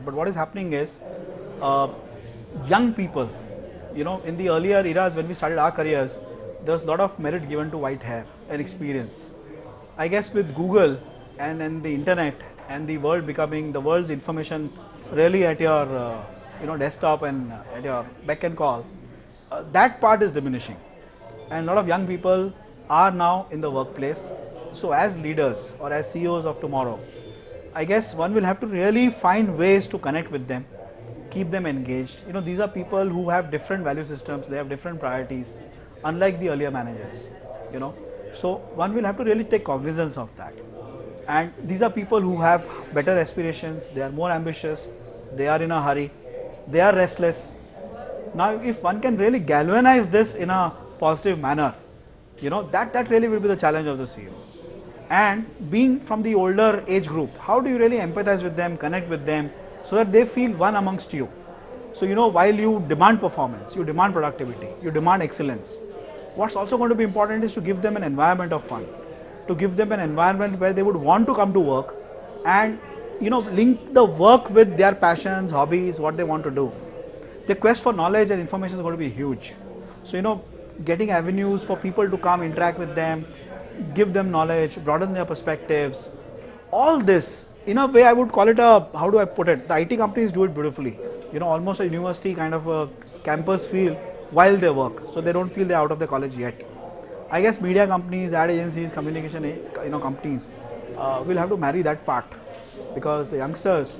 But what is happening is young people, in the earlier eras when we started our careers, there was a lot of merit given to white hair and experience. I guess with Google and the internet and the world becoming the world's information really at your desktop and at your beck and call, that part is diminishing, and a lot of young people are now in the workplace. So as leaders or as CEOs of tomorrow, I guess one will have to really find ways to connect with them, keep them engaged. These are people who have different value systems, they have different priorities, unlike the earlier managers. So one will have to really take cognizance of that. And these are people who have better aspirations, they are more ambitious, they are in a hurry, they are restless. Now if one can really galvanize this in a positive manner, that really will be the challenge of the CEO. And being from the older age group, how do you really empathize with them, connect with them, so that they feel one amongst you? So while you demand performance, you demand productivity, you demand excellence, what's also going to be important is to give them an environment of fun, to give them an environment where they would want to come to work and link the work with their passions, hobbies, what they want to do. The quest for knowledge and information is going to be huge. So getting avenues for people to come interact with them, give them knowledge, broaden their perspectives, all this in a way I would call it how do I put it, the IT companies do it beautifully, almost a university kind of a campus feel while they work, so they don't feel they're out of the college yet. I guess media companies, ad agencies, communication companies will have to marry that part, because the youngsters,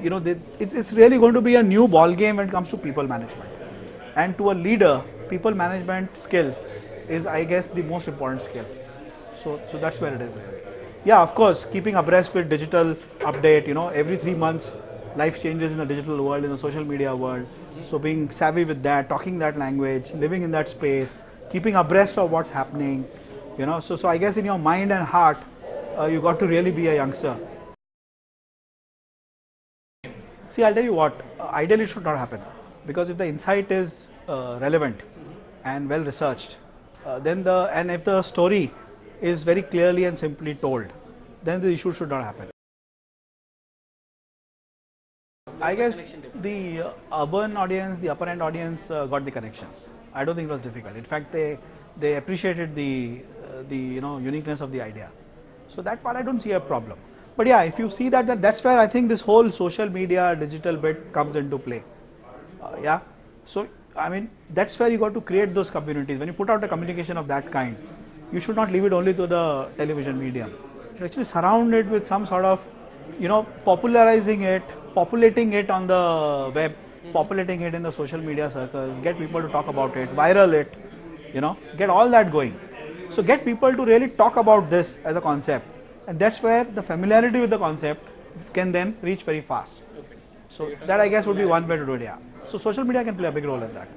it's really going to be a new ball game when it comes to people management. And to a leader, people management skill is, I guess, the most important skill. So that's where it is. Yeah, of course, keeping abreast with digital update, every 3 months life changes in the digital world, in the social media world. So being savvy with that, talking that language, living in that space, keeping abreast of what's happening, so I guess in your mind and heart, you got to really be a youngster. See, I'll tell you what, ideally it should not happen, because if the insight is relevant and well researched, and if the story is very clearly and simply told, then the issue should not happen. I guess the urban audience, the upper end audience got the connection. I don't think it was difficult. In fact, they appreciated the uniqueness of the idea. So that part I don't see a problem. But yeah, if you see that's where I think this whole social media digital bit comes into play. Yeah. So I mean, that's where you got to create those communities. When you put out a communication of that kind, you should not leave it only to the television medium. You should actually surround it with some sort of, popularizing it, populating it on the web, populating it in the social media circles, get people to talk about it, viral it, get all that going. So get people to really talk about this as a concept, and that's where the familiarity with the concept can then reach very fast. So that, I guess, would be one way to do it. Yeah. So social media can play a big role in that.